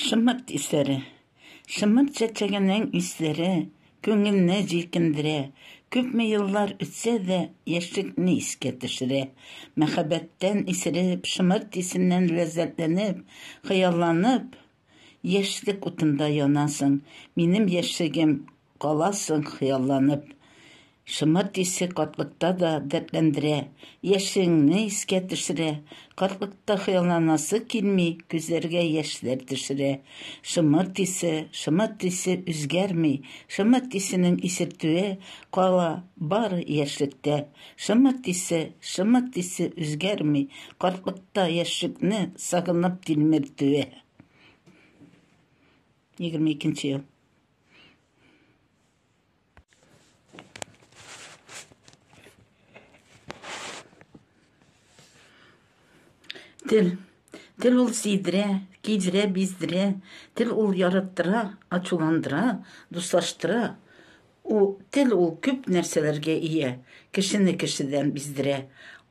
Шымырт ислері. Шымырт чәчәгеннің ислері, көңіліне жекіндіре, көпме yıllar үтсе де, яшілікні іске түшіре. Мәхәбәттен исіріп, шымырт исінен ләззәтленіп, хыялланып, яшілік утында янасың. Минем яшігім қаласың хыялланып. Шымырт исе картлыкта да дәртләндерә, яшеңне искә төшерә. Картлыкта хыялланасы килми, күзләргә яшьләр төшерә. Шымырт исе үзгәрми, шымырт исенең исертүе кала бары яшьлектә. Шымырт исе үзгәрми, картлыкта яшьлекне сагынып тилмертүе. 22 ел. Тел ул сидірә, кейдірә, биздірә. Тел ул яраттыра, ачуландыра, дуслаштыра. Тел ул күп нәрсәләргә ия, кешене кешедән биздерә.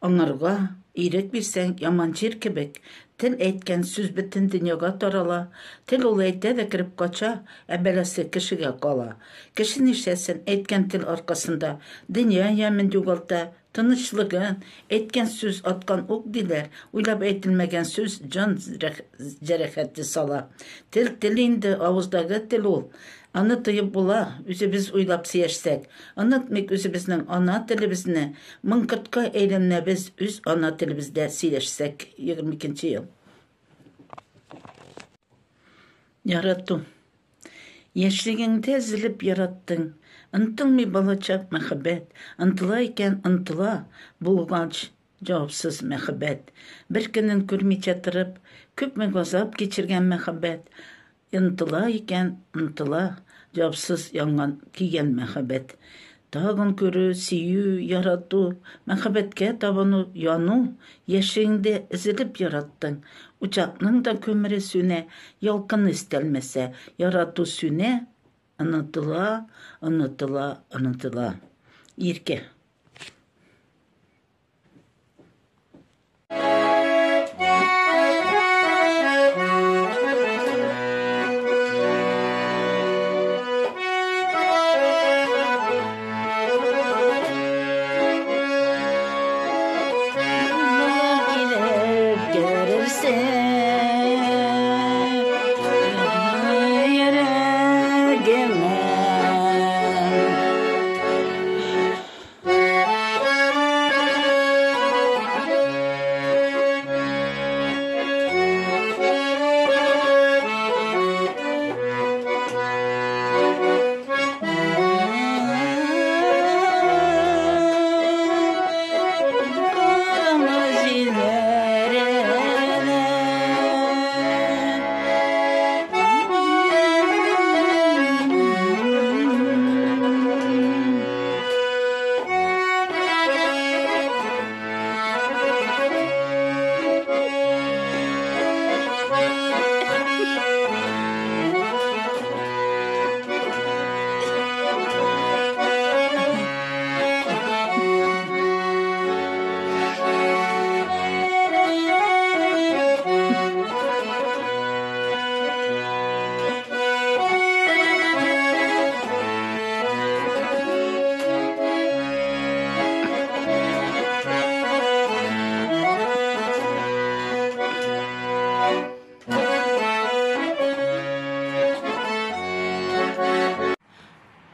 Аңарга ирек бирсәң, яман җир кебек. Тел әйткән сүз бөтен дөньяга тарала. Тел ул әйтә дә кирип кача, ә бәласе кешегә кала. Кеше нишләсен, әйткән тел аркасында дөнья ямен югалта. Тынычлыгын, әйткән сүз аткан ук диләр, уйлап әйтелмәгән сүз җан җәрәхәте сала. Тел инде авыздагы тел ул. Аны тыйып була, үзебез уйлап сөйләшсәк. Онытмыйк үзебезнең ана телебезне. Мыңкыртка әйләнәбез үз ана телебездә сөйләшсәк. 22 ел. Ярату. Яшьлегеңдә зилеп яраттың. Ынтылмый балачак мәхәббәт, ынтыла икән ынтыла, булгач җавапсыз мәхәббәт. Бер көнен күрмичә торып, күпме газап кичергән мәхәббәт. Ынтыла икән ынтыла, җавапсыз янган кигән мәхәббәт. Тагын күрү, сөю, ярату, мәхәббәткә табыну, яну, яшеңдә эзелеп яраттың. Учакның да көмере сүнә, ялкын истәлмәсә, ярату сүнә. Unutula. Irke.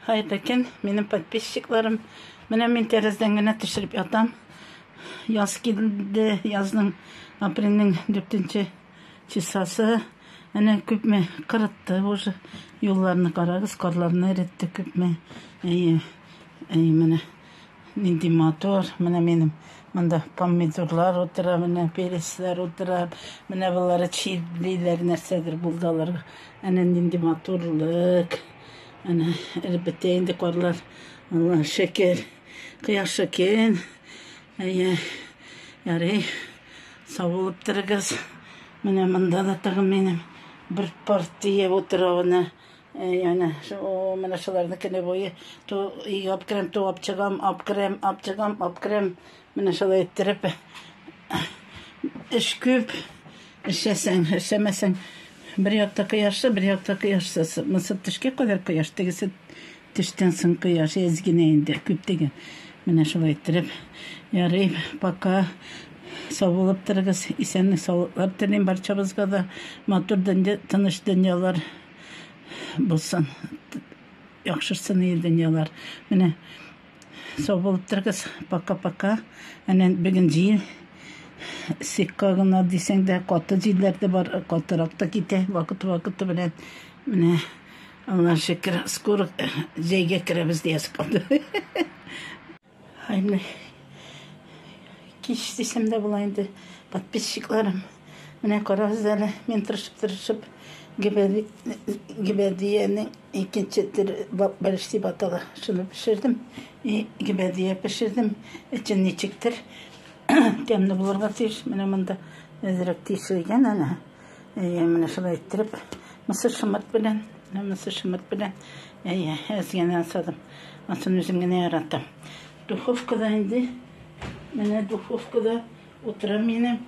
Hayırdaken, benim подписчикларым, мен тәрізден генә төшереп ятам. Яз килде, язның апрельнең 4 чисасы. Әнә күпме кырытты уже. Юлларны карагыз, карларны эретте күпме. Менә нинди мотор, менә минем монда помидорлар утыра, менә переслар утыра, менә булары чирлиләр, нәрсәдер булдалар. Әнә нинди моторлык. Ana elbette indi karlar. Allah şeker. Kıyaş şeker. Yarı sağ olup durguz. Mene manda da tağım benim bir partiye oturavına. Yani o mene şularnıkine boyu to yapkrem to apçagam mene şula ettirip iş küp işesen işemesen bir yakta kıyaşlı, bir yakta kıyaşsız. Mısır tişke kadar kıyaş. Tegisi tişten sın kıyaş. Ezgineyinde küp degen. Mine şulay ettirip. Yarayıp baka sağ olup tırgız. İsenlik sağlıklar dileyin barçabızga da. Matur tanış dünyalar bulsun. Yakşırsın iyi dünyalar. Mine sağ olup tırgız. Baka. Anen bugün cil. Sikkagına desen de katı cillerde var. Katarakta gite. Vakıtı bilen. Mine Allah şükür. Skor zeyge kiremiz diye sıkıldı. Hayır. Kiş desem de bulaydı. Patpisçiklerim. Mine karazeli. Men tırışıp Gibediye'nin ikinci barıştı batalı. Şunu pişirdim. Gibediye pişirdim. İçini çıktır. Demli bulur batır. Mine bunda ezerek tişirgen ana. Mine şunu ettirip mısır şımırt bilen. Ezgenen sadım. Asın üzümgene yarattım. Duhovkada indi. Mine duhovkada oturam yine.